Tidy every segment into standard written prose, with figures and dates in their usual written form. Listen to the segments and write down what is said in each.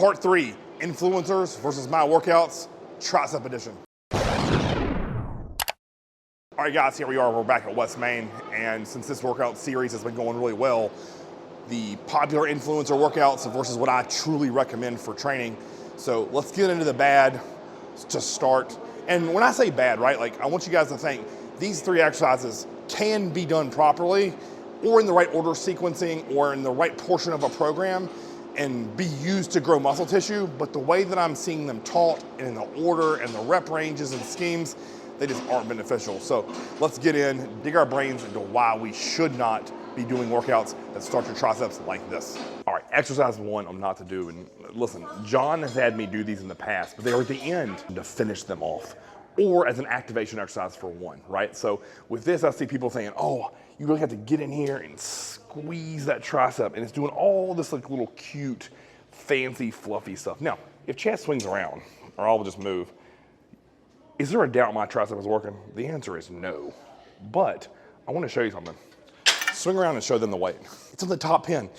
Part 3, influencers versus my workouts, tricep edition. All right guys, here we are, we're back at West Main, and since this workout series has been going really well, the popular influencer workouts versus what I truly recommend for training. So let's get into the bad to start. And when I say bad, right, like I want you guys to think these 3 exercises can be done properly or in the right order sequencing or in the right portion of a program and be used to grow muscle tissue, but the way that I'm seeing them taught and in the order and the rep ranges and schemes, they just aren't beneficial. So let's get in, dig our brains into why we should not be doing workouts that start your triceps like this. All right, exercise 1 I'm not to do, and listen, John has had me do these in the past, but they were at the end to finish them off, or as an activation exercise for 1, right? So with this, I see people saying, oh, you really have to get in here and squeeze that tricep, and it's doing all this like little cute, fancy, fluffy stuff. Now, if chest swings around, or I'll just move, is there a doubt my tricep is working? The answer is no, but I want to show you something. Swing around and show them the weight. It's on the top pin.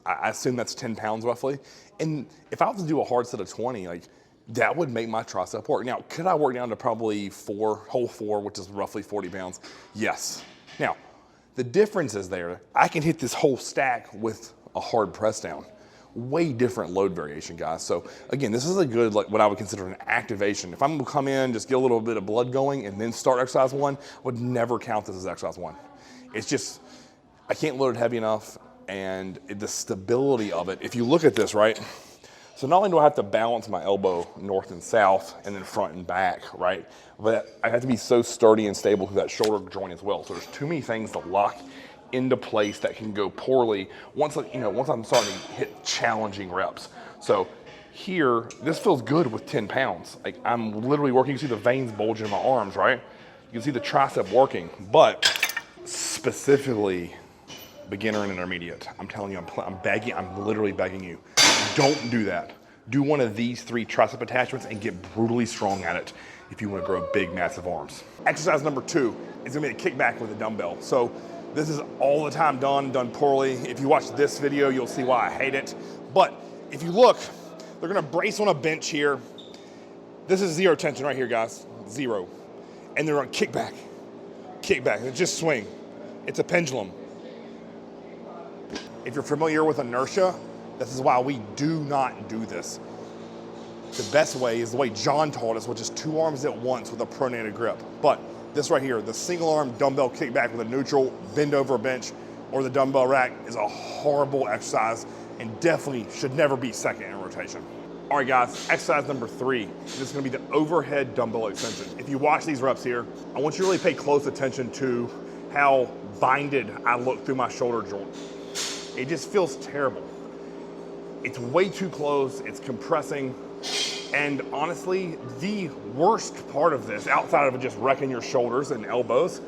I assume that's 10 pounds roughly. And if I was to do a hard set of 20, like that would make my tricep work. Now, could I work down to probably whole four, which is roughly 40 pounds? Yes. Now, the difference is there, I can hit this whole stack with a hard press down. Way different load variation, guys. So again, this is a good, like what I would consider an activation. If I'm gonna come in, just get a little bit of blood going and then start exercise 1, I would never count this as exercise 1. It's just, I can't load it heavy enough, and the stability of it, if you look at this, right? So not only do I have to balance my elbow north and south and then front and back, right? But I have to be so sturdy and stable through that shoulder joint as well. So there's too many things to lock into place that can go poorly once I'm starting to hit challenging reps. So here, this feels good with 10 pounds. Like I'm literally working, you can see the veins bulging in my arms, right? You can see the tricep working, but specifically beginner and intermediate. I'm telling you, I'm literally begging you, don't do that. Do one of these 3 tricep attachments and get brutally strong at it if you want to grow big, massive arms. Exercise number 2 is gonna be a kickback with a dumbbell. So this is all the time done poorly. If you watch this video, you'll see why I hate it. But if you look, they're gonna brace on a bench here. This is 0 tension right here, guys, 0. And they're on kickback, it's just swing. It's a pendulum. If you're familiar with inertia, this is why we do not do this. The best way is the way John taught us, which is 2 arms at once with a pronated grip. But this right here, the single arm dumbbell kickback with a neutral bend over bench or the dumbbell rack is a horrible exercise and definitely should never be second in rotation. All right guys, exercise number 3. This is gonna be the overhead dumbbell extension. If you watch these reps here, I want you to really pay close attention to how binded I look through my shoulder joint. It just feels terrible. It's way too close, it's compressing, and honestly, the worst part of this, outside of just wrecking your shoulders and elbows,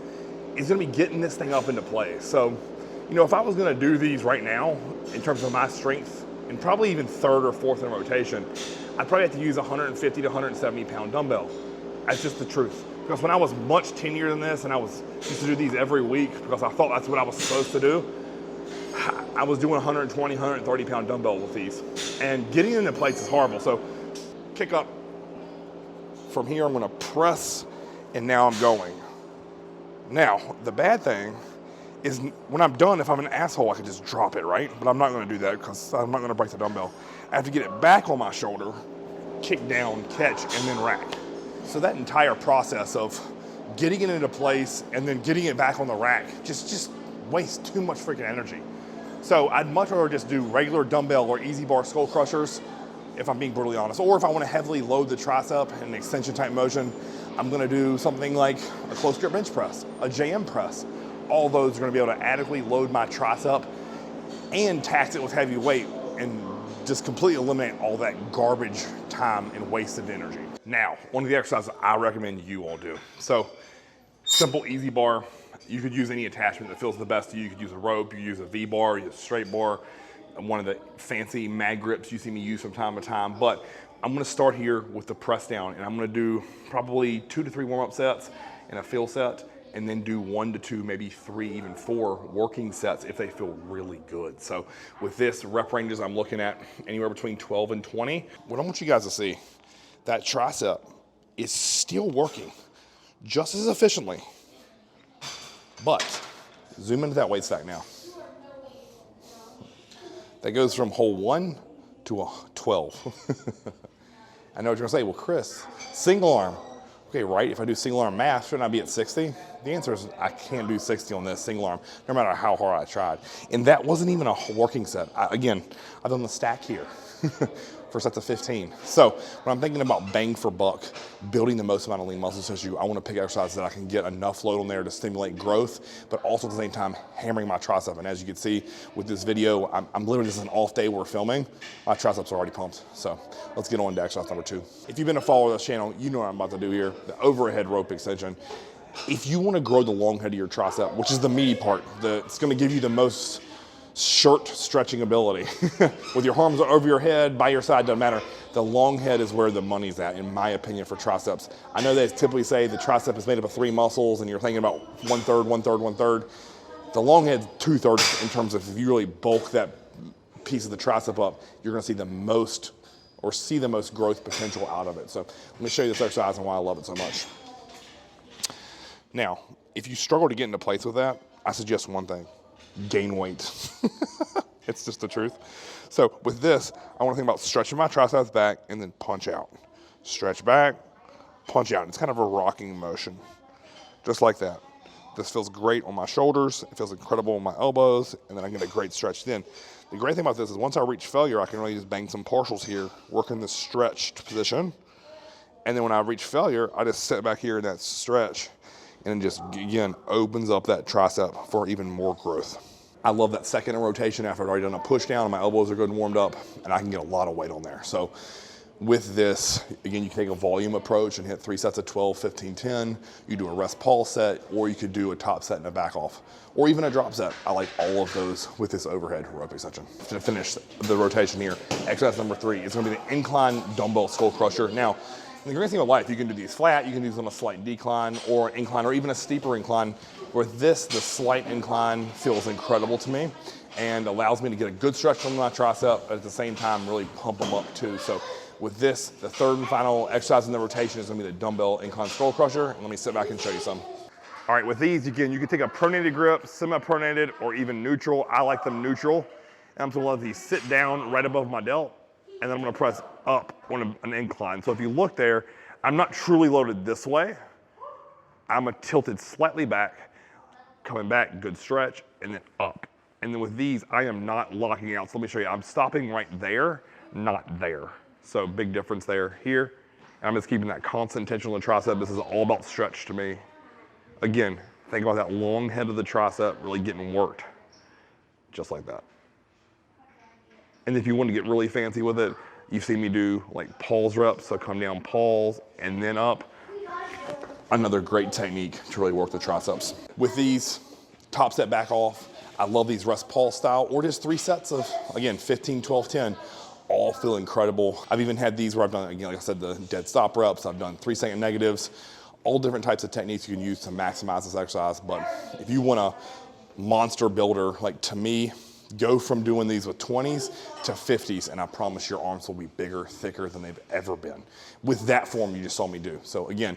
is gonna be getting this thing up into place. So, you know, if I was gonna do these right now, in terms of my strength, and probably even 3rd or 4th in rotation, I'd probably have to use a 150 to 170 pound dumbbell. That's just the truth. Because when I was much teenier than this, and I used to do these every week because I thought that's what I was supposed to do, I was doing 120, 130 pound dumbbell with these. And getting into place is horrible. So kick up. From here, I'm gonna press, and now I'm going. Now, the bad thing is when I'm done, if I'm an asshole, I can just drop it, right? But I'm not gonna do that because I'm not gonna break the dumbbell. I have to get it back on my shoulder, kick down, catch, and then rack. So that entire process of getting it into place and then getting it back on the rack just wastes too much freaking energy. So I'd much rather just do regular dumbbell or easy bar skull crushers, if I'm being brutally honest. Or if I want to heavily load the tricep in an extension type motion, I'm going to do something like a close grip bench press, a JM press. All those are going to be able to adequately load my tricep and tax it with heavy weight and just completely eliminate all that garbage time and wasted energy. Now, one of the exercises I recommend you all do. So, simple easy bar. You could use any attachment that feels the best to you. You could use a rope, you use a V-bar, you use a straight bar, one of the fancy mag grips you see me use from time to time. But I'm gonna start here with the press down, and I'm gonna do probably 2 to 3 warm-up sets and a fill set. and then do 1 to 2, maybe 3, even 4 working sets if they feel really good. So with this, rep ranges I'm looking at anywhere between 12 and 20. What I want you guys to see, that tricep is still working just as efficiently, but zoom into that weight stack now. That goes from hole 1 to a 12. I know what you're gonna say, well, Chris, single arm. Okay, right, if I do single arm math, shouldn't I be at 60? The answer is I can't do 60 on this single arm, no matter how hard I tried. And that wasn't even a working set. Again, I've done the stack here for sets of 15. So when I'm thinking about bang for buck, building the most amount of lean muscle tissue, I want to pick exercises that I can get enough load on there to stimulate growth, but also at the same time hammering my tricep. And as you can see with this video, I'm literally just an off day we're filming. My triceps are already pumped. So let's get on to exercise number 2. If you've been a follower of this channel, you know what I'm about to do here, the overhead rope extension. If you want to grow the long head of your tricep, which is the meaty part, it's going to give you the most short stretching ability. With your arms over your head, by your side, doesn't matter. The long head is where the money's at, in my opinion, for triceps. I know they typically say the tricep is made up of 3 muscles and you're thinking about 1/3, 1/3, 1/3. The long head's 2/3 in terms of if you really bulk that piece of the tricep up, you're gonna see the most growth potential out of it. So let me show you this exercise and why I love it so much. Now, if you struggle to get into place with that, I suggest one thing. Gain weight. It's just the truth. So with this, I want to think about stretching my triceps back and then punch out. Stretch back, punch out. It's kind of a rocking motion, just like that. This feels great on my shoulders. It feels incredible on my elbows, and then I get a great stretch then. The great thing about this is once I reach failure, I can really just bang some partials here, work in this stretched position. And then when I reach failure, I just sit back here in that stretch, and it just, again, opens up that tricep for even more growth. I love that second rotation after I've already done a push down and my elbows are good and warmed up, and I can get a lot of weight on there. So with this, again, you can take a volume approach and hit 3 sets of 12, 15, 10. You do a rest pause set, or you could do a top set and a back off, or even a drop set. I like all of those with this overhead rope extension. To finish the rotation here, exercise number 3 is gonna be the incline dumbbell skull crusher. Now, the great thing about life, you can do these flat, you can do these on a slight decline or incline or even a steeper incline. With this, the slight incline feels incredible to me and allows me to get a good stretch from my tricep, but at the same time really pump them up too. So with this, the third and final exercise in the rotation is gonna be the dumbbell incline skull crusher. And let me sit back and show you some. All right, with these, again, you can take a pronated grip, semi-pronated, or even neutral. I like them neutral. And I'm gonna let these sit down right above my delt, and then I'm gonna press up on an incline. So if you look there, I'm not truly loaded this way. I'm tilted slightly back, coming back, good stretch, and then up. And then with these, I am not locking out. So let me show you, I'm stopping right there, not there. So big difference there, here. And I'm just keeping that constant tension on the tricep. This is all about stretch to me. Again, think about that long head of the tricep really getting worked, just like that. And if you want to get really fancy with it, you've seen me do like pause reps, so come down, pause, and then up. Another great technique to really work the triceps. With these, top set back off, I love these rest pause style, or just 3 sets of, again, 15, 12, 10, all feel incredible. I've even had these where I've done, again, like I said, the dead stop reps, I've done 3-second negatives, all different types of techniques you can use to maximize this exercise. But if you want a monster builder, like to me, go from doing these with 20s to 50s, and I promise your arms will be bigger, thicker than they've ever been with that form you just saw me do. So again,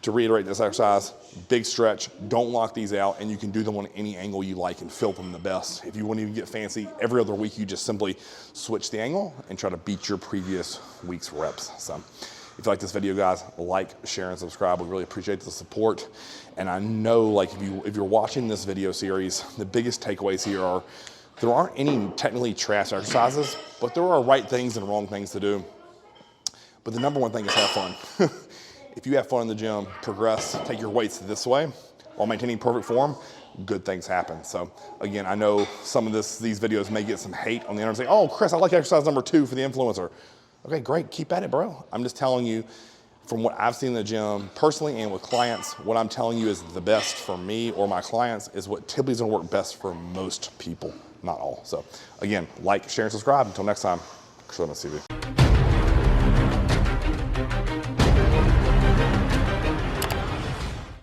to reiterate this exercise, big stretch, don't lock these out, and you can do them on any angle you like and feel them the best. If you want to even get fancy, every other week you just simply switch the angle and try to beat your previous week's reps. So if you like this video, guys, like, share, and subscribe. We really appreciate the support. And I know, like, if you're watching this video series, the biggest takeaways here are there aren't any technically trash exercises, but there are right things and wrong things to do. But the number one thing is have fun. If you have fun in the gym, progress, take your weights this way while maintaining perfect form, good things happen. So again, I know some of these videos may get some hate on the internet saying, oh, Chris, I like exercise number 2 for the influencer. Okay, great, keep at it, bro. I'm just telling you from what I've seen in the gym personally and with clients, what I'm telling you is the best for me or my clients is what typically is gonna work best for most people, not all. So again, like, share, and subscribe. Until next time, Chris, TV.